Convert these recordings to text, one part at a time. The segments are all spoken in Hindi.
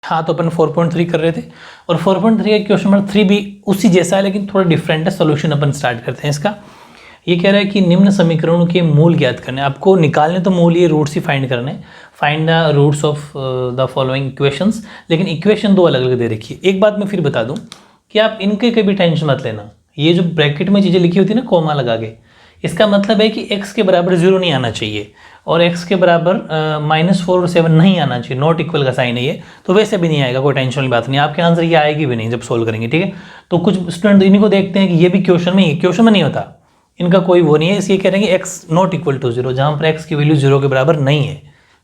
हाँ, तो अपन 4.3 कर रहे थे और 4.3 का क्वेश्चन नंबर 3 भी उसी जैसा है लेकिन थोड़ा डिफरेंट है। सोल्यूशन अपन स्टार्ट करते हैं इसका। ये कह रहा है कि निम्न समीकरणों के मूल ज्ञात करने, आपको निकालने तो मूल, ये रूट्स ही फाइंड करने, find the roots of the following equations. लेकिन इक्वेशन दो अलग अलग दे रखी है। एक बात मैं फिर बता दूं कि आप इनके कभी टेंशन मत लेना। ये जो ब्रैकेट में चीज़ें लिखी होती है ना कोमा लगा के, इसका मतलब है कि x के बराबर 0 नहीं आना चाहिए और x के बराबर -4 और 7 नहीं आना चाहिए। नॉट इक्वल का साइन है ये, तो वैसे भी नहीं आएगा, कोई टेंशन वाली बात नहीं। आपके आंसर ये आएगी भी नहीं जब सोल्व करेंगे, ठीक है। तो कुछ स्टूडेंट इन्हीं को देखते हैं कि ये भी क्वेश्चन में, क्वेश्चन में नहीं होता, इनका कोई वो नहीं है, इसलिए कह रहे हैं कि x नॉट इक्वल टू 0, जहाँ पर x की वैल्यू 0 के बराबर नहीं है,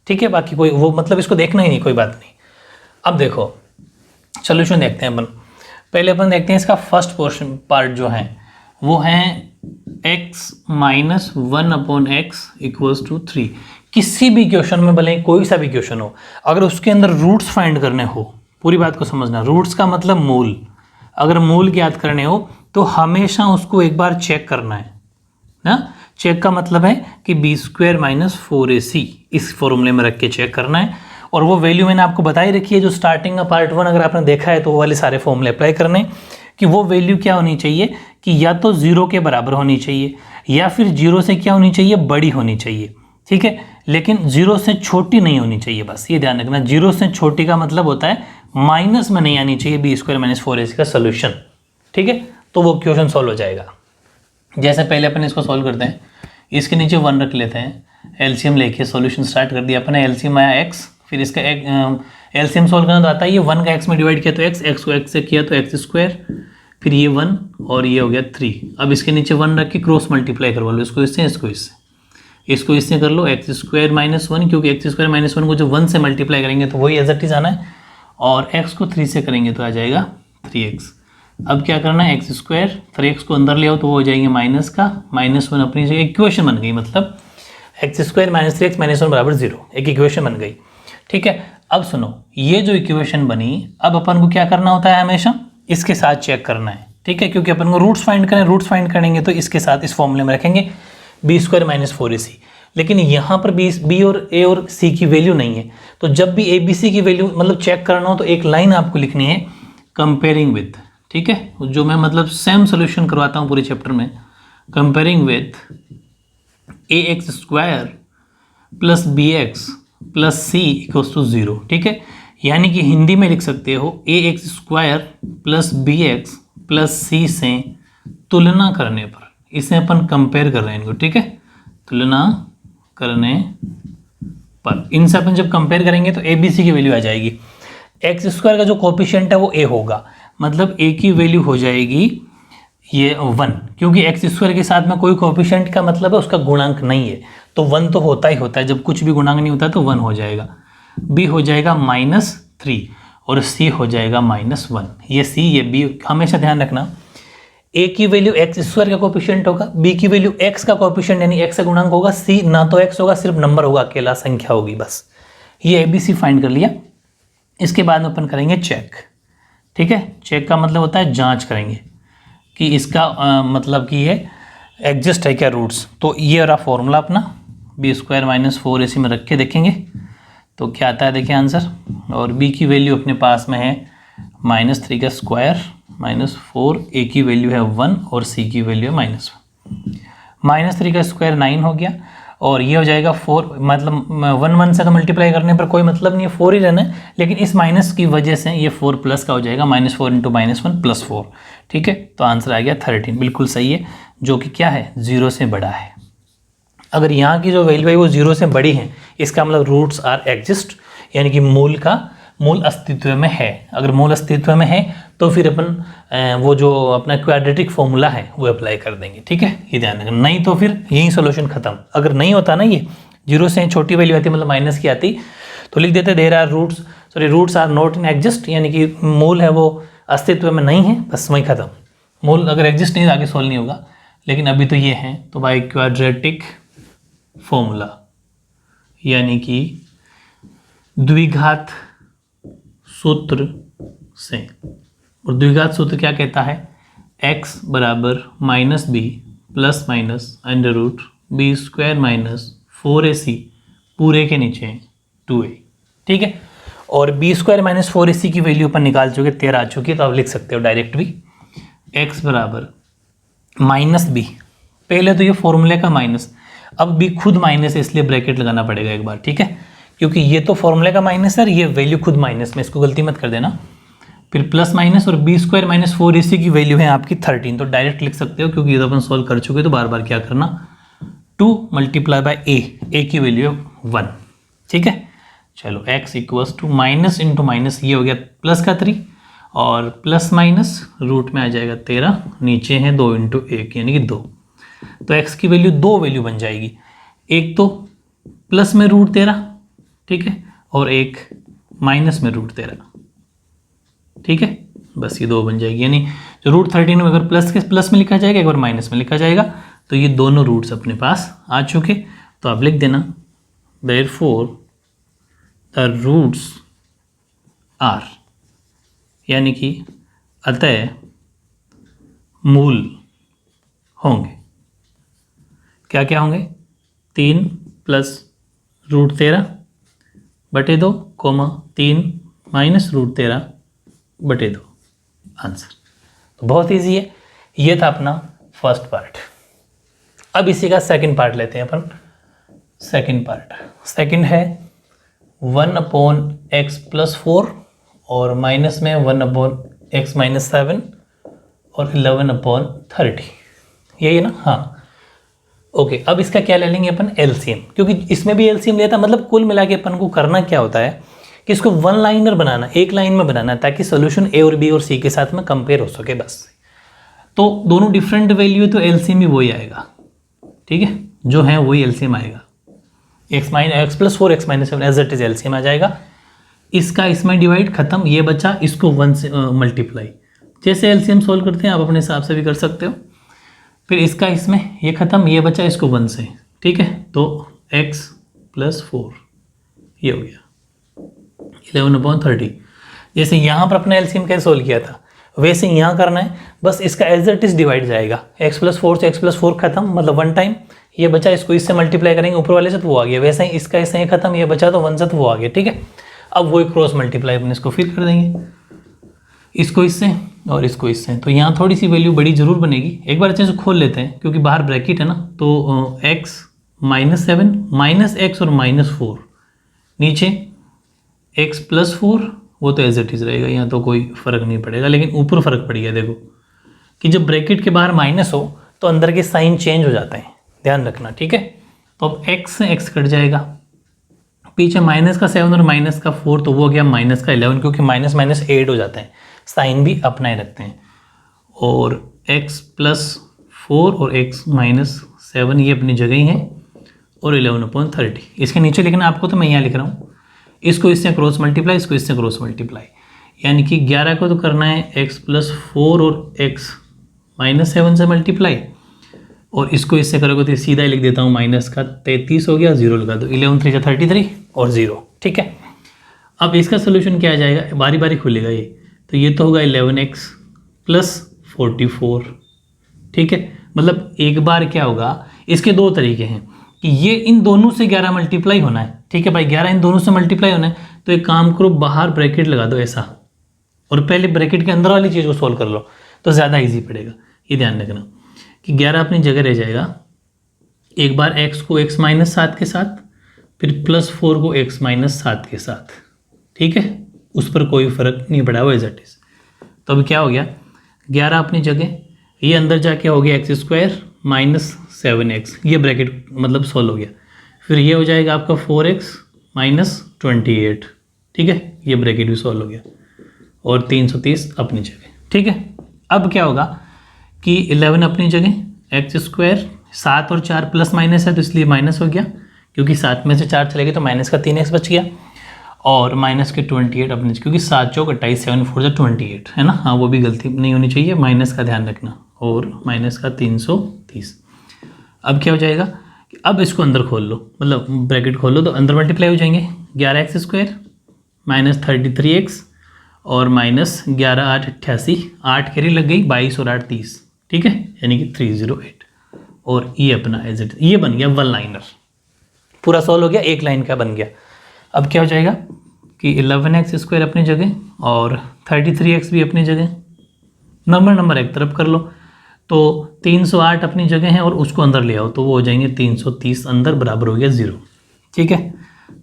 ठीक है। बाकी कोई वो मतलब इसको देखना ही नहीं, कोई बात नहीं। अब देखो सोल्यूशन देखते हैं अपन। पहले अपन देखते हैं इसका फर्स्ट पोर्शन पार्ट जो है वो है x minus 1/x equals to 3। किसी भी क्वेश्चन में, भले कोई सा भी क्वेश्चन हो, अगर उसके अंदर रूट्स फाइंड करने हो, पूरी बात को समझना, रूट्स का मतलब मूल, अगर मूल ज्ञात करने हो तो हमेशा उसको एक बार चेक करना है ना। चेक का मतलब है कि b² माइनस 4ac इस फॉर्मूले में रख के चेक करना है। और वो वैल्यू मैंने आपको बताई रखी है, जो स्टार्टिंग का पार्ट 1 अगर आपने देखा है तो वो वाले सारे फॉर्मूले अप्लाई करने, कि वो वैल्यू क्या होनी चाहिए कि या तो 0 के बराबर होनी चाहिए या फिर 0 से क्या होनी चाहिए, बड़ी होनी चाहिए, ठीक है। लेकिन 0 से छोटी नहीं होनी चाहिए, बस ये ध्यान रखना। 0 से छोटी का मतलब होता है माइनस में नहीं आनी चाहिए b² माइनस 4ac का सोल्यूशन, ठीक है। तो वो क्वेश्चन सॉल्व हो जाएगा। जैसे पहले अपन इसको सॉल्व करते हैं, इसके नीचे 1 रख लेते हैं, एलसीएम लेके सॉल्यूशन स्टार्ट कर दिया अपने। एलसीएम आया x, फिर इसका एलसीएम सॉल्व करना तो आता है, ये 1 का x में डिवाइड किया तो x को x से किया तो x², फिर ये 1 और ये हो गया 3। अब इसके नीचे 1 रख के क्रॉस मल्टीप्लाई करवा लो, इसको इससे, इसको इससे कर लो, x² माइनस 1, क्योंकि x² माइनस 1 को जो 1 से मल्टीप्लाई करेंगे तो वही एज इट इज आना है, और x को 3 से करेंगे तो आ जाएगा 3x। अब क्या करना है, x² फिर x को अंदर ले आओ तो वो हो जाएंगे माइनस का, -1 अपनी जगह इक्वेशन बन गई, मतलब x² माइनस 3x माइनस 1 बराबर 0, एक इक्वेशन बन गई, ठीक है। अब सुनो, ये जो इक्वेशन बनी, अब अपन को क्या करना होता है, हमेशा इसके साथ चेक करना है, ठीक है, क्योंकि अपन को रूट्स फाइंड करें, रूट्स फाइंड करेंगे तो इसके साथ इस फॉर्मूले में रखेंगे b² माइनस 4ac। लेकिन यहाँ पर b और a और c की वैल्यू नहीं है, तो जब भी a b c की वैल्यू मतलब चेक करना हो तो एक लाइन आपको लिखनी है कंपेयरिंग विथ, ठीक है, जो मैं मतलब सेम सोल्यूशन करवाता हूँ पूरे चैप्टर में, comparing with ax² plus bx plus c equals to 0, ठीक है। यानी कि हिंदी में लिख सकते हो ax² plus bx plus c से तुलना करने पर, इसे अपन कंपेयर कर रहे हैं इनको, ठीक है, तुलना करने पर इनसे अपन जब कंपेयर करेंगे तो a b c की वैल्यू आ जाएगी। x² का जो कोफिशिएंट है वो a होगा, मतलब a की वैल्यू हो जाएगी ये 1, क्योंकि x² के साथ में कोई कोफिशिएंट का मतलब है उसका गुणांक नहीं है, तो 1 तो होता ही होता है, जब कुछ भी गुणांक नहीं होता तो 1 हो जाएगा। b हो जाएगा -3 और c हो जाएगा -1। ये c ये b हमेशा ध्यान रखना, a की वैल्यू x² का कोफिशिएंट होगा, b की वैल्यू x का कोफिशिएंट यानी x का गुणांक होगा, c ना तो x होगा, सिर्फ नंबर होगा, अकेला संख्या होगी बस। ये ABC फाइंड कर लिया। इसके बाद में अपन करेंगे चेक, ठीक है। चेक का मतलब होता है जांच करेंगे कि इसका मतलब कि ये एग्जिस्ट है क्या रूट्स। तो ये रहा फॉर्मूला अपना, b² माइनस 4ac में रख के देखेंगे तो क्या आता है, देखिए आंसर। और b की वैल्यू अपने पास में है -3 का स्क्वायर माइनस 4, a की वैल्यू है 1 और c की वैल्यू है -1। -3 का स्क्वायर 9 हो गया और ये हो जाएगा 4, मतलब 1 से मल्टीप्लाई करने पर कोई मतलब नहीं है, 4 ही रहना है, लेकिन इस माइनस की वजह से ये 4 प्लस का हो जाएगा, -4 × -1 + 4, ठीक है। तो आंसर आ गया 13, बिल्कुल सही है, जो कि क्या है 0 से बड़ा है। अगर यहाँ की जो वैल्यू है वो 0 से बड़ी है, इसका मतलब रूट्स आर एग्जिस्ट, यानी कि मूल अस्तित्व में है। अगर मूल अस्तित्व में है तो फिर अपन वो जो अपना क्वाड्रेटिक फॉर्मूला है वो अप्लाई कर देंगे, ठीक है, ये ध्यान रखना। नहीं तो फिर यही सोल्यूशन खत्म। अगर नहीं होता ना, ये 0 से छोटी वैल्यू आती मतलब माइनस की आती, तो लिख देते there are roots are not in exist, यानी कि मूल है वो अस्तित्व में नहीं है, बस वही खत्म। मूल अगर एग्जिस्ट नहीं आगे सोल्व नहीं होगा, लेकिन अभी तो ये है, तो बाय क्वाड्रेटिक फॉर्मूला यानी कि द्विघात सूत्र से, और द्विघात सूत्र क्या कहता है, x बराबर -b plus minus √b² minus 4ac पूरे के नीचे 2a, ठीक है। और बी स्क्वायर माइनस 4ac की वैल्यू अपन निकाल चुके, 13 आ चुकी है, तो आप लिख सकते हो डायरेक्ट भी x बराबर माइनस बी, पहले तो ये फॉर्मूले का माइनस, अब बी खुद माइनस है इसलिए ब्रैकेट लगाना पड़ेगा एक बार, ठीक है, क्योंकि ये तो फॉर्मूले का माइनस है और ये वैल्यू खुद माइनस में, इसको गलती मत कर देना। फिर प्लस माइनस और बी स्क्वायर माइनस 4ac की वैल्यू है आपकी 13, तो डायरेक्ट लिख सकते हो क्योंकि ये तो अपन सॉल्व कर चुके, तो बार बार क्या करना, 2 मल्टीप्लाई बाय ए की वैल्यू है 1, ठीक है। चलो x equals to minus into minus, ये हो गया प्लस का 3 और प्लस माइनस रूट में आ जाएगा 13, नीचे है 2 इंटू 1 यानी कि 2, तो x की वैल्यू 2 वैल्यू बन जाएगी, एक तो प्लस में रूट 13, ठीक है, और एक माइनस में रूट 13, ठीक है, बस ये 2 बन जाएगी, यानी जो रूट 13 में अगर प्लस के प्लस में लिखा जाएगा, एक बार माइनस में लिखा जाएगा, तो ये दोनों रूट्स अपने पास आ चुके, तो आप लिख देना देयरफॉर द रूट्स आर, यानी कि अतः मूल होंगे, क्या क्या होंगे, 3 प्लस रूट 13 बटे 2, 3 माइनस रूट 13 बटे 2, आंसर। तो बहुत इजी है, ये था अपना फर्स्ट पार्ट। अब इसी का सेकंड पार्ट लेते हैं अपन। सेकंड पार्ट, सेकंड है 1/x + 4 और माइनस में 1/x - 7 और 11/30, यही है ना, हाँ ओके। अब इसका क्या ले लेंगे अपन, एलसीएम, क्योंकि इसमें भी एलसीएम लेता, मतलब कुल मिला के अपन को करना क्या होता है कि इसको वन लाइनर बनाना, एक लाइन में बनाना, ताकि सोल्यूशन ए और बी और सी के साथ में कंपेयर हो सके बस। तो दोनों डिफरेंट वैल्यू है तो एलसीएम भी वही आएगा, ठीक है, जो है वही एलसीएम आएगा, x + 4 x - 7 as it is LCM आ जाएगा। इसका इसमें डिवाइड खत्म, ये बचा, इसको 1 से मल्टीप्लाई, जैसे एलसीएम सोल्व करते हैं आप अपने हिसाब से भी कर सकते हो। फिर इसका इसमें ये खत्म, ये बचा, इसको 1 से, ठीक है, तो x + 4 ये हो गया 11/30। जैसे यहाँ पर अपना एलसीएम कैसे सोल्व किया था वैसे यहाँ करना है, बस इसका एज इट इज डिवाइड जाएगा, x + 4 से x + 4 खत्म, मतलब 1 टाइम, ये बचा, इसको इससे मल्टीप्लाई करेंगे ऊपर वाले से तो वो आ गया, वैसे ही इसका इससे ही खत्म, ये बचा तो 1 से तो वो आ गया, ठीक है। अब वही क्रॉस मल्टीप्लाई अपन इसको फिर कर देंगे, इसको इससे और इसको इससे, तो यहाँ थोड़ी सी वैल्यू बड़ी जरूर बनेगी। एक बार अच्छे से खोल लेते हैं क्योंकि बाहर ब्रैकेट है ना, तो x - 7 -x और -4, नीचे x + 4, वो तो एज इट इज रहेगा, यहाँ तो कोई फर्क नहीं पड़ेगा, लेकिन ऊपर फर्क पड़ गया, देखो कि जब ब्रैकेट के बाहर माइनस हो तो अंदर के साइन चेंज हो जाते हैं, ध्यान रखना, ठीक है। तो अब x से x कट जाएगा, पीछे माइनस का 7 और माइनस का 4, तो वो हो गया माइनस का 11, क्योंकि माइनस माइनस 8 हो जाते हैं, साइन भी अपना ही रखते हैं, और x + 4 और x - 7 ये अपनी जगह ही है, और 11/30 इसके नीचे लिखना आपको, तो मैं यहाँ लिख रहा हूँ, इसको इससे क्रॉस मल्टीप्लाई, इसको इससे क्रॉस मल्टीप्लाई, यानी कि 11 को तो करना है x + 4 और x - 7 से मल्टीप्लाई, और इसको इससे करोगे तो सीधा ही लिख देता हूँ, माइनस का 33 हो गया, 0 लगा दो, 11 3 33 और 0, ठीक है। अब इसका सोल्यूशन क्या आ जाएगा, बारी बारी खुलेगा ये, तो ये तो होगा 11x + 44, ठीक है, मतलब एक बार क्या होगा, इसके दो तरीके हैं कि ये इन दोनों से 11 मल्टीप्लाई होना है, ठीक है भाई, 11 इन दोनों से मल्टीप्लाई होना है, तो एक काम करो, बाहर ब्रैकेट लगा दो ऐसा, और पहले ब्रैकेट के अंदर वाली चीज़ को सोल्व कर लो, तो ज़्यादा ईजी पड़ेगा। ये ध्यान रखना कि 11 अपनी जगह रह जाएगा, एक बार x को x - 7 के साथ, फिर +4 को x - 7 के साथ, ठीक है, उस पर कोई फर्क नहीं पड़ा, वो एज इट इज। तो अभी क्या हो गया, 11 अपनी जगह, ये अंदर जाके हो गया x² - 7x, ये ब्रैकेट मतलब सोल्व हो गया, फिर ये हो जाएगा आपका 4x - 28, ठीक है, ये ब्रैकेट भी सोल्व हो गया, और 330 अपनी जगह, ठीक है। अब क्या होगा कि 11 अपनी जगह, x², 7 और 4 प्लस माइनस है तो इसलिए माइनस हो गया, क्योंकि 7 में से 4 चले गए तो माइनस का 3x बच गया, और माइनस के 28 अपने, क्योंकि 7 चौक 28, 7 4 जा 28 है ना, हाँ वो भी गलती नहीं होनी चाहिए, माइनस का ध्यान रखना, और माइनस का 330। अब क्या हो जाएगा, अब इसको अंदर खोल लो, मतलब ब्रैकेट खोल लो, तो अंदर मल्टीप्लाई हो जाएंगे, 11x² - 33x और -11 8 88, 8 कैरी लग गई, 22 और 8 30, ठीक है, यानी कि 308, और ये अपना एज इट, ये बन गया 1 लाइनर, पूरा सॉल्व हो गया, एक लाइन का बन गया। अब क्या हो जाएगा, कि 11x² अपनी जगह और 33x भी अपनी जगह, नंबर एक तरफ कर लो, तो 308 अपनी जगह है और उसको अंदर ले आओ तो वो हो जाएंगे 330 अंदर बराबर हो गया 0। ठीक है,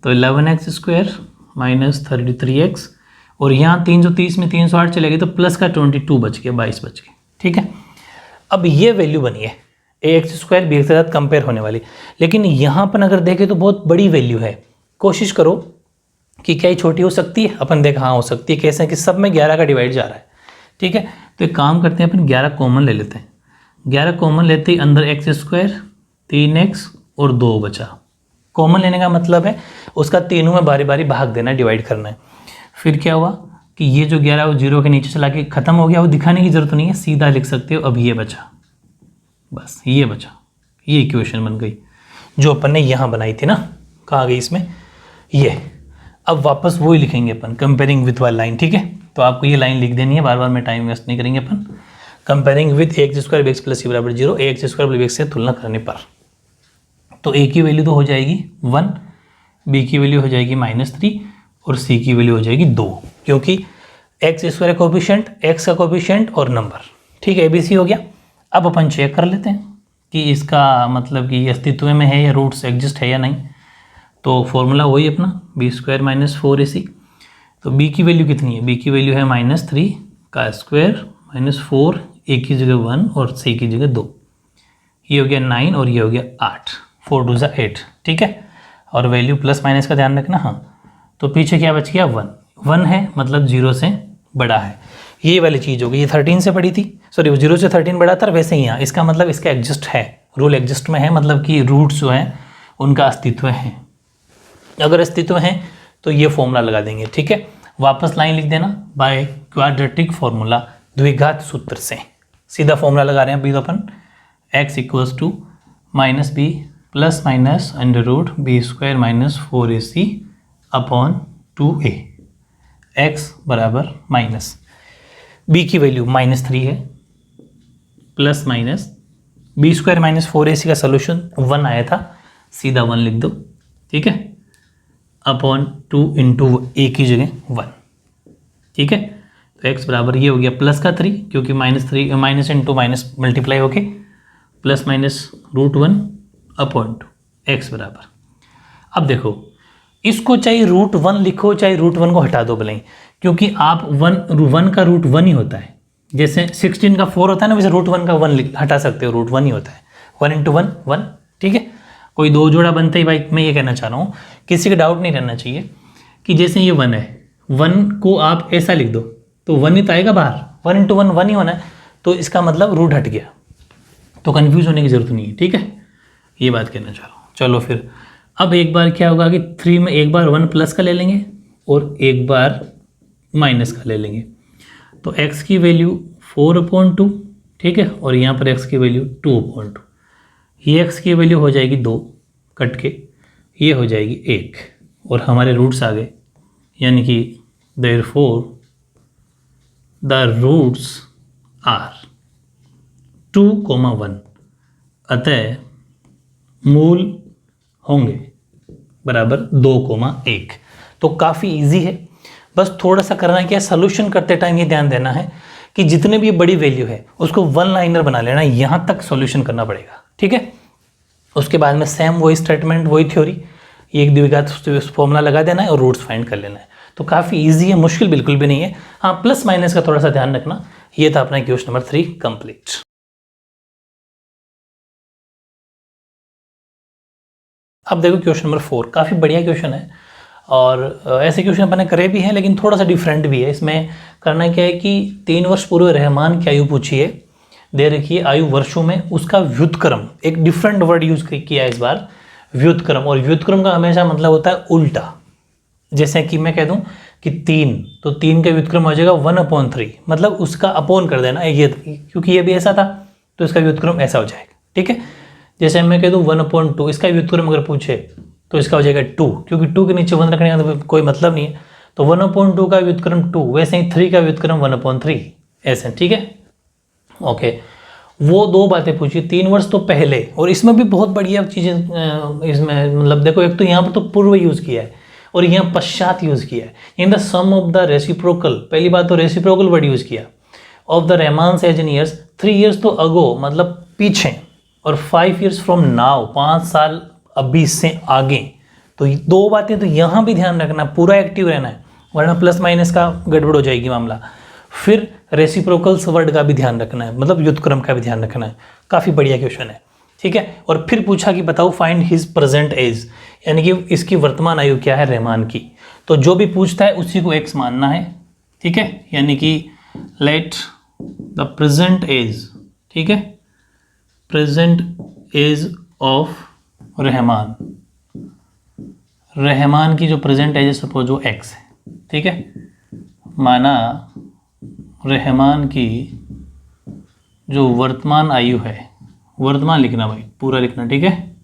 तो 11x² माइनस 33x और यहाँ 330 में 308 चले गए तो प्लस का 22 बच गया, 22 बच गए। ठीक है, अब ये वैल्यू बनी है ax² bx के साथ कंपेयर होने वाली, लेकिन यहाँ पर अगर देखें तो बहुत बड़ी वैल्यू है। कोशिश करो कि क्या ये छोटी हो सकती है, अपन देख हाँ हो सकती है। कैसे कि सब में 11 का डिवाइड जा रहा है। ठीक है, तो एक काम करते हैं, अपन 11 कॉमन ले लेते हैं। 11 कॉमन लेते ही अंदर x², 3x और 2 बचा। कॉमन लेने का मतलब है उसका तीनों में बारी बारी भाग देना, डिवाइड करना है। फिर क्या हुआ कि ये जो 11 वो 0 के नीचे चला के खत्म हो गया, वो दिखाने की जरूरत नहीं है, सीधा लिख सकते हो। अब ये बचा, बस ये बचा, ये इक्वेशन बन गई जो अपन ने यहाँ बनाई थी ना। कहाँ गई इसमें ये। अब वापस वही लिखेंगे अपन, कंपेयरिंग विथ वाली लाइन। ठीक है, तो आपको ये लाइन लिख देनी है, बार बार में टाइम वेस्ट नहीं करेंगे अपन। Comparing with ax² bx plus c बराबर 0, ax² bx से तुलना करने पर तो a की वैल्यू तो हो जाएगी 1, b की वैल्यू हो जाएगी -3 और c की वैल्यू हो जाएगी 2, क्योंकि x² कोफिशिएंट, x का कोफिशिएंट और नंबर। ठीक है, abc हो गया। अब अपन चेक कर लेते हैं कि इसका मतलब कि ये अस्तित्व में है या रूट्स एग्जिस्ट है या नहीं। तो फॉर्मूला वही अपना b² - 4ac। तो b की वैल्यू कितनी है, b की वैल्यू है -3 का स्क्वायर -4, a की जगह 1 और c की जगह 2। ये हो गया 9 और ये हो गया 8, 4 2 = 8। ठीक है, और वैल्यू प्लस माइनस का ध्यान रखना। हाँ, तो पीछे क्या बच गया 1 है, मतलब 0 से बड़ा है। ये वाली चीज़ हो गई, ये 13 से बड़ी थी, सॉरी 0 से 13 बड़ा था। वैसे ही यहाँ इसका मतलब इसका एग्जिस्ट है, रूल एग्जिस्ट में है, मतलब कि रूट्स जो हैं उनका अस्तित्व है। अगर अस्तित्व है तो ये फॉर्मूला लगा देंगे। ठीक है, वापस लाइन लिख देना बाय क्वाड्रेटिक फॉर्मूला, द्विघात सूत्र से सीधा फॉर्मूला लगा रहे हैं अभी तो अपन। x = -b plus minus √b² - 4ac upon 2a। x बराबर माइनस b की वैल्यू -3 है, प्लस माइनस b² - 4ac का सोल्यूशन 1 आया था, सीधा 1 लिख दो। ठीक है, अपॉन 2 इंटू a की जगह 1। ठीक है, तो x बराबर ये हो गया प्लस का 3, क्योंकि -3 माइनस इंटू माइनस मल्टीप्लाई होके प्लस माइनस √1 अपॉन 2, x बराबर। अब देखो, इसको चाहे √1 लिखो चाहे √1 को हटा दो भले ही, क्योंकि आप 1 का √1 ही होता है। जैसे 16 का 4 होता है ना, वैसे √1 का 1 हटा सकते हो, √1 ही होता है। 1 × 1 1। ठीक है, कोई दो जोड़ा बनते ही भाई, मैं ये कहना चाह रहा हूँ, किसी का डाउट नहीं रहना चाहिए कि जैसे ये 1 है, 1 को आप ऐसा लिख दो तो 1 ही तो आएगा बाहर, 1 × 1 1 ही होना है, तो इसका मतलब रूट हट गया, तो कन्फ्यूज होने की जरूरत नहीं है। ठीक है, ये बात कहना चाह रहा हूँ। चलो फिर अब एक बार क्या होगा कि 3 में एक बार 1 प्लस का ले लेंगे और एक बार माइनस का ले लेंगे, तो x की वैल्यू 4/2। ठीक है, और यहाँ पर x की वैल्यू 2/2। ये x की वैल्यू हो जाएगी 2 कट के, ये हो जाएगी 1 और हमारे रूट्स आ गए, यानी कि देयरफॉर द रूट्स आर 2, 1। अतः मूल होंगे बराबर 2, 1। तो काफ़ी इजी है, बस थोड़ा सा करना क्या है, सोल्यूशन करते टाइम ये ध्यान देना है कि जितने भी बड़ी वैल्यू है उसको 1 लाइनर बना लेना, यहाँ तक सॉल्यूशन करना पड़ेगा। ठीक है, उसके बाद में सेम वही स्टेटमेंट वही थ्योरी, एक द्विघात फॉर्मूला लगा देना है और रूट्स फाइंड कर लेना है। तो काफ़ी इजी है, मुश्किल बिल्कुल भी नहीं है। हाँ, प्लस माइनस का थोड़ा सा ध्यान रखना। ये था अपना क्वेश्चन नंबर 3 कंप्लीट। अब देखो क्वेश्चन नंबर 4, काफ़ी बढ़िया क्वेश्चन है और ऐसे क्वेश्चन अपने करे भी हैं, लेकिन थोड़ा सा डिफरेंट भी है। इसमें करना क्या है कि 3 वर्ष पूर्व रहमान की आयु पूछी है, दे रखी है आयु वर्षों में, उसका व्युत्क्रम, एक डिफरेंट वर्ड यूज किया है इस बार, व्युत्क्रम। और व्युत्क्रम का हमेशा मतलब होता है उल्टा। जैसे कि मैं कह दूं कि 3, तो 3 का व्युत्क्रम हो जाएगा 1/3, मतलब उसका अपोन कर देना ये, क्योंकि ये भी ऐसा था तो इसका व्युत्क्रम ऐसा हो जाएगा। ठीक है, जैसे मैं कह दूं 1/2, इसका व्युत्क्रम अगर पूछे तो इसका हो जाएगा 2, क्योंकि 2 के नीचे 1 रखने का तो कोई मतलब नहीं है, तो 1/2 का व्युत्क्रम 2, वैसे ही 3 का व्युत्क्रम 1/3 ऐसे। ठीक है, ओके। वो 2 बातें पूछी 3 वर्ष तो पहले, और इसमें भी बहुत बढ़िया चीज़ें इसमें मतलब देखो, एक तो यहाँ पर तो पूर्व यूज़ किया है और यहाँ पश्चात यूज किया है। In the sum of the reciprocal, पहली बात तो रेसिप्रोकल वर्ड यूज किया, of the Rahman age in years, 3 years तो अगो मतलब पीछे, और 5 years फ्रॉम नाउ, 5 साल अभी से आगे। तो 2 बातें तो यहाँ भी ध्यान रखना, पूरा एक्टिव रहना है, वरना प्लस माइनस का गड़बड़ हो जाएगी मामला। फिर रेसिप्रोकल्स वर्ड का भी ध्यान रखना है, मतलब व्युत्क्रम का भी ध्यान रखना है। काफ़ी बढ़िया क्वेश्चन है, ठीक है। और फिर पूछा कि बताओ फाइंड हिज प्रेजेंट एज, यानी कि इसकी वर्तमान आयु क्या है रहमान की। तो जो भी पूछता है उसी को एक्स मानना है, ठीक है, यानी कि लेट द प्रेजेंट एज, ठीक है, present age of Rahman, Rahman की जो प्रेजेंट एज है सपोज वो एक्स है, ठीक है, माना रहमान की जो वर्तमान आयु है, वर्तमान लिखना भाई, पूरा लिखना, ठीक है,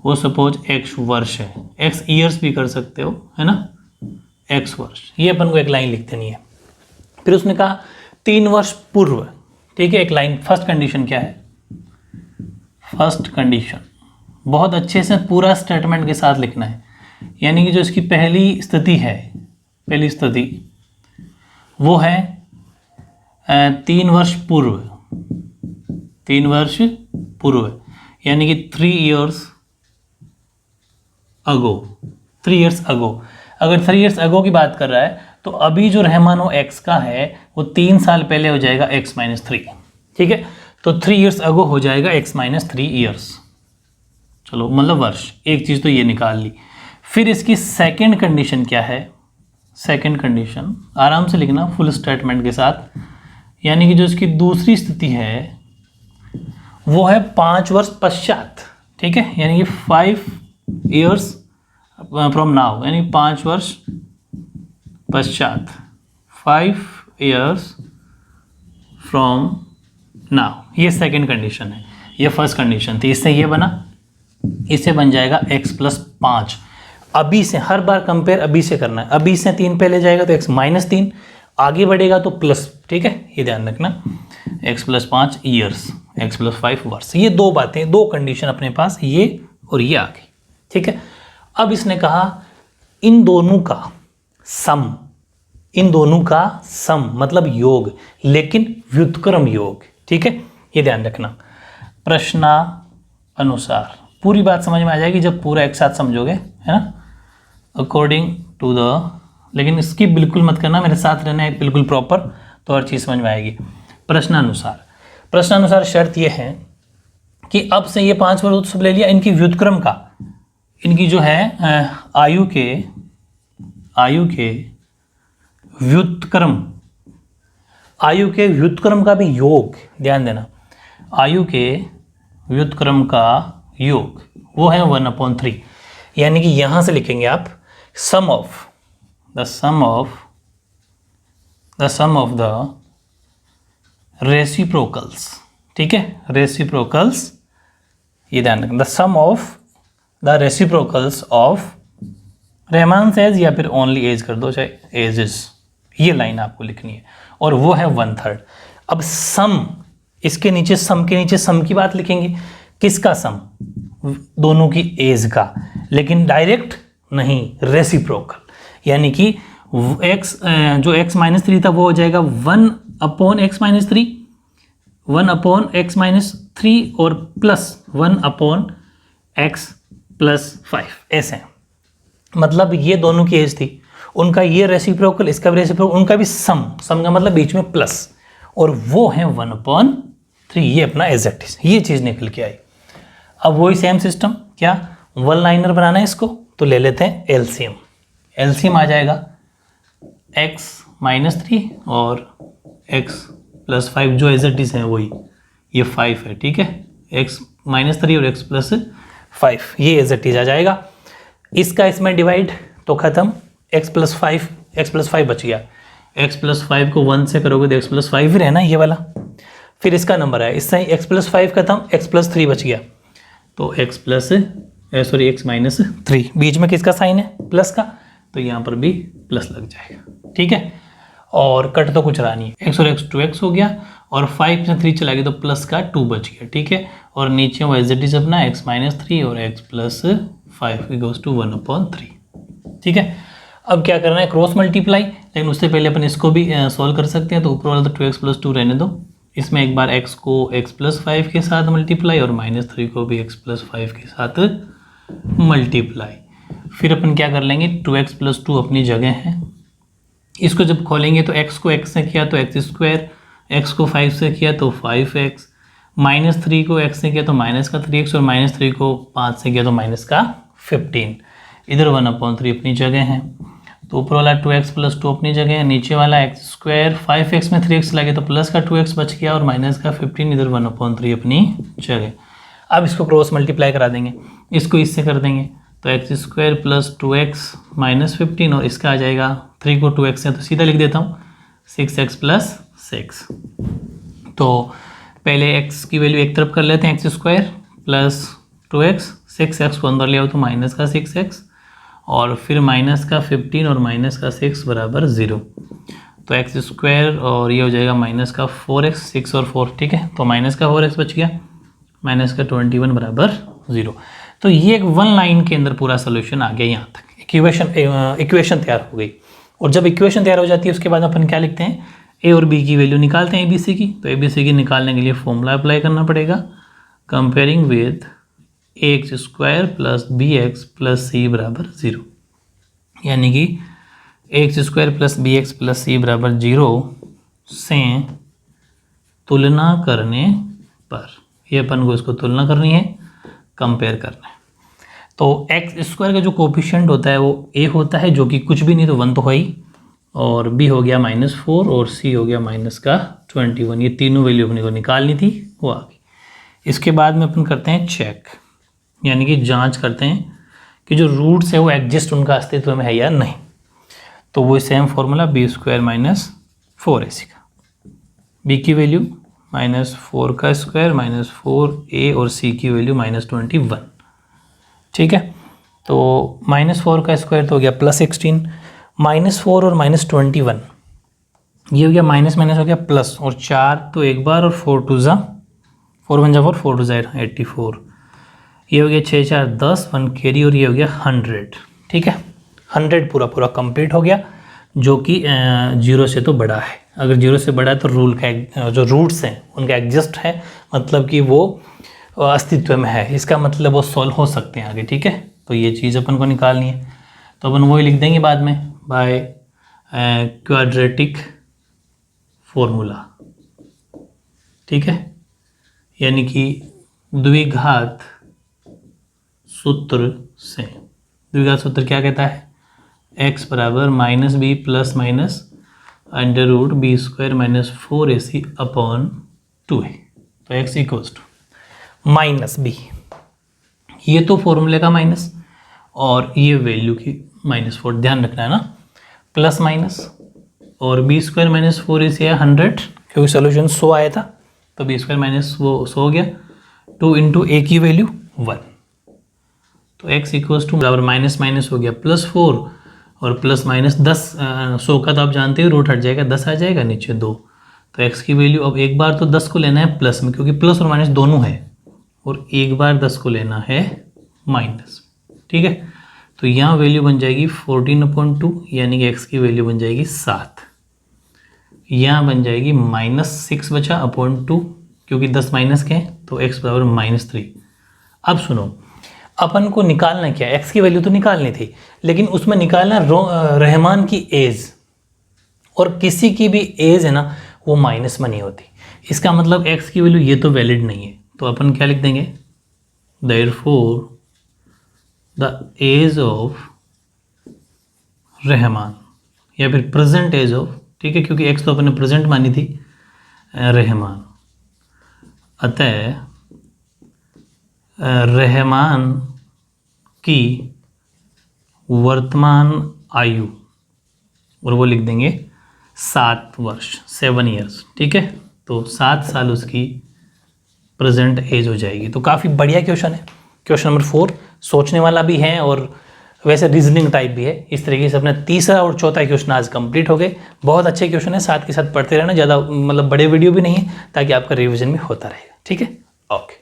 वो सपोज x वर्ष है, x ईयर्स भी कर सकते हो, है ना, x वर्ष, ये अपन को एक लाइन लिख देनी है। फिर उसने कहा 3 वर्ष पूर्व, ठीक है, एक लाइन। फर्स्ट कंडीशन क्या है, फर्स्ट कंडीशन बहुत अच्छे से पूरा स्टेटमेंट के साथ लिखना है, यानी कि जो इसकी पहली स्थिति है, पहली स्थिति वो है 3 वर्ष पूर्व, 3 वर्ष पूर्व, यानी कि 3 years अगो, 3 years अगो। अगर 3 years अगो की बात कर रहा है तो अभी जो रहमान वो x का है वो 3 साल पहले हो जाएगा x - 3, ठीक है। तो 3 years अगो हो जाएगा x - 3 years, चलो मतलब वर्ष। एक चीज़ तो ये निकाल ली। फिर इसकी सेकंड कंडीशन क्या है, सेकंड कंडीशन आराम से लिखना फुल स्टेटमेंट के साथ, यानी कि जो इसकी दूसरी स्थिति है वो है 5 वर्ष पश्चात, ठीक है, यानी कि 5 years फ्रॉम नाउ, यानी 5 वर्ष पश्चात, 5 years फ्रॉम नाउ, ये सेकंड कंडीशन है। ये फर्स्ट कंडीशन थी, इससे ये बना, इससे बन जाएगा x + 5। अभी से हर बार कंपेयर अभी से करना है, अभी से 3 पहले जाएगा तो x - 3, आगे बढ़ेगा तो प्लस, ठीक है, ये ध्यान रखना, x + 5 ईयर्स, x + 5 वर्ष। ये 2 बातें, 2 कंडीशन अपने पास, ये और ये आ गई, ठीक है। अब इसने कहा इन दोनों का सम, इन दोनों का सम मतलब योग, लेकिन व्युत्क्रम योग, ठीक है, ये ध्यान रखना। प्रश्नानुसार पूरी बात समझ में आ जाएगी जब पूरा एक साथ समझोगे, है ना, अकॉर्डिंग टू द, लेकिन इसकी बिल्कुल मत करना, मेरे साथ रहना है बिल्कुल प्रॉपर, तो हर चीज़ समझ में आएगी। प्रश्नानुसार, प्रश्नानुसार शर्त यह है कि अब से ये 5 वर्ष सब ले लिया, इनकी व्युत्क्रम का, इनकी जो है आयु के व्युत्क्रम, आयु के व्युत्क्रम का भी योग, ध्यान देना, आयु के व्युत्क्रम का योग वो है 1/3, यानी कि यहां से लिखेंगे आप सम ऑफ द रेसिप्रोकल्स, ठीक है, रेसिप्रोकल्स, ये ध्यान रखना, the sum of the reciprocals of Rahman age, या फिर ओनली एज कर दो, चाहे एजेस, ये लाइन आपको लिखनी है, और वो है 1/3। अब सम, इसके नीचे सम के नीचे सम की बात लिखेंगे, किसका सम, दोनों की एज का, लेकिन डायरेक्ट नहीं, रेसिप्रोकल, यानी कि x जो x - 3 था वो हो जाएगा 1/x - 3, 1/x - 3 और प्लस 1/x + 5, ऐसे। मतलब ये दोनों की एज थी, उनका ये रेसिप्रोकल, इसका भी रेसिप्रोकल, उनका भी सम का मतलब बीच में प्लस, और वो है 1/3, ये अपना एग्जैक्ट, ये चीज़ निकल के आई। अब वही सेम सिस्टम, क्या वन लाइनर बनाना है इसको, तो ले लेते हैं एलसीएम। एलसीएम आ जाएगा x - 3 और x + 5, जो एज इट इज है वही, ये 5 है, ठीक है, x - 3 और x + 5, ये एज इट इज आ जाएगा। इसका इसमें डिवाइड तो खत्म, x + 5 बच गया, x + 5 को 1 से करोगे तो x + 5 ही रहना, ये वाला। फिर इसका नंबर है, इससे x + 5 खत्म, x + 3 बच गया, तो x - 3, बीच में किसका साइन है, प्लस का, तो यहाँ पर भी प्लस लग जाएगा, ठीक है। और कट तो कुछ रहा नहीं, x और x 2x हो गया, और 5 से 3 चला गया तो प्लस का 2 बच गया, ठीक है। और नीचे वो एज इट इज अपना x - 3 और x + 5 = 1/3, ठीक है, अब क्या करना है, क्रॉस मल्टीप्लाई, लेकिन उससे पहले अपन इसको भी सॉल्व कर सकते हैं। तो ऊपर वाला तो 2x + 2 रहने दो, इसमें एक बार x को x + 5 के साथ मल्टीप्लाई और -3 को भी x + 5 के साथ मल्टीप्लाई। फिर अपन क्या कर लेंगे, 2x + 2 अपनी जगह है, इसको जब खोलेंगे तो x को x से किया तो x², x को 5 से किया तो 5x, -3 को x से किया तो -3x और -3 को 5 से किया तो -15। इधर 1/3 अपनी जगह है, तो ऊपर वाला 2x + 2 अपनी जगह है, नीचे वाला x², 5x में 3x लगे तो प्लस का 2x बच गया और माइनस का 15, इधर 1/3 अपनी जगह। अब इसको क्रॉस मल्टीप्लाई करा देंगे, इसको इससे कर देंगे तो x² + 2x - 15 और इसका आ जाएगा 3 को 2x से तो सीधा लिख देता हूँ 6x + 6। तो पहले x की वैल्यू एक तरफ कर लेते हैं, x² + 2x, 6x को अंदर ले आओ तो माइनस का 6x और फिर माइनस का 15 और माइनस का 6 बराबर 0। तो x² और ये हो जाएगा माइनस का 4x, 6 और 4, ठीक है, तो माइनस का 4x बच गया, माइनस का 21 बराबर 0। तो ये एक वन लाइन के अंदर पूरा सोल्यूशन आ गया यहाँ तक, इक्वेशन तैयार हो गई। और जब इक्वेशन तैयार हो जाती है उसके बाद अपन क्या लिखते हैं, a और b की वैल्यू निकालते हैं ABC की। तो ABC की निकालने के लिए फॉर्मूला अप्लाई करना पड़ेगा, comparing with ax² + bx + c बराबर 0, यानी कि ax² + bx + c बराबर 0 से तुलना करने पर, ये अपन को इसको तुलना करनी है, कंपेयर करना है। तो x² का जो कोफिशिएंट होता है वो a होता है, जो कि कुछ भी नहीं तो 1 तो है ही, और b हो गया -4 और c हो गया -21। ये तीनों वैल्यू अपने को निकालनी थी, वो आ गई। इसके बाद में अपन करते हैं चेक, यानी कि जांच करते हैं कि जो रूट्स है वो एग्जिस्ट, उनका अस्तित्व में है या नहीं। तो वो सेम फॉर्मूला b² - 4ac का, b की वैल्यू -4 का स्क्वायर -4a और c की वैल्यू -21, ठीक है। तो -4 का स्क्वायर तो हो गया +16, -4 और -21 ये हो गया माइनस माइनस हो गया प्लस, और 4 तो एक बार और 4 2 ज़ा 4 1 ज़ा 4 4 2 ज़ा 84, ये हो गया 6 4 10 1 कैरी और ये हो गया 100, ठीक है। 100 पूरा कंप्लीट हो गया, जो कि 0 से तो बड़ा है। अगर 0 से बड़ा है तो रूल का जो रूट्स हैं उनका एग्जिस्ट है, मतलब कि वो अस्तित्व में है, इसका मतलब वो सॉल्व हो सकते हैं आगे, ठीक है। तो ये चीज़ अपन को निकालनी है, तो अपन वही लिख देंगे बाद में बाय क्वाड्रेटिक फॉर्मूला, ठीक है, यानी कि द्विघात सूत्र से। द्विघात सूत्र क्या कहता है, x बराबर -b plus minus √b² - 4ac upon 2a। तो x इक्वल्स टू -b, ये तो फॉर्मूले का माइनस और ये वैल्यू की -4, ध्यान रखना है ना, प्लस माइनस और b² - 4ac है 100, क्योंकि सोल्यूशन 100 आया था, तो b² - वो 100 हो गया, 2 × a की वैल्यू 1। तो x इक्वल्स टू बराबर माइनस माइनस हो गया +4 और प्लस माइनस 10, 100 का तो आप जानते हो रूट हट जाएगा, 10 आ जाएगा, नीचे 2। तो x की वैल्यू अब एक बार तो 10 को लेना है प्लस में, क्योंकि प्लस और माइनस दोनों है, और एक बार 10 को लेना है माइनस, ठीक है। तो यहाँ वैल्यू बन जाएगी 14/2, यानी कि x की वैल्यू बन जाएगी 7। यहाँ बन जाएगी -6 बचा अपॉन 2, क्योंकि 10 माइनस के हैं, तो x बराबर -3। अब सुनो, अपन को निकालना क्या है, x की वैल्यू तो निकालनी थी, लेकिन उसमें निकालना रहमान की एज, और किसी की भी एज है ना वो माइनस में नहीं होती, इसका मतलब x की वैल्यू ये तो वैलिड नहीं है। तो अपन क्या लिख देंगे, therefore the age of Rahman, या फिर प्रेजेंट एज ऑफ, ठीक है, क्योंकि x तो अपन ने प्रेजेंट मानी थी, रहमान, अतः रहमान की वर्तमान आयु, और वो लिख देंगे 7 वर्ष, 7 ईयर्स, ठीक है। तो 7 साल उसकी प्रेजेंट एज हो जाएगी। तो काफ़ी बढ़िया क्वेश्चन है, क्वेश्चन नंबर 4 सोचने वाला भी है और वैसे रीजनिंग टाइप भी है। इस तरीके से अपना तीसरा और चौथा क्वेश्चन आज कंप्लीट हो गए। बहुत अच्छे क्वेश्चन है, साथ के साथ पढ़ते रहना, ज़्यादा मतलब बड़े वीडियो भी नहीं है, ताकि आपका रिविजन भी होता रहेगा, ठीक है। ओके।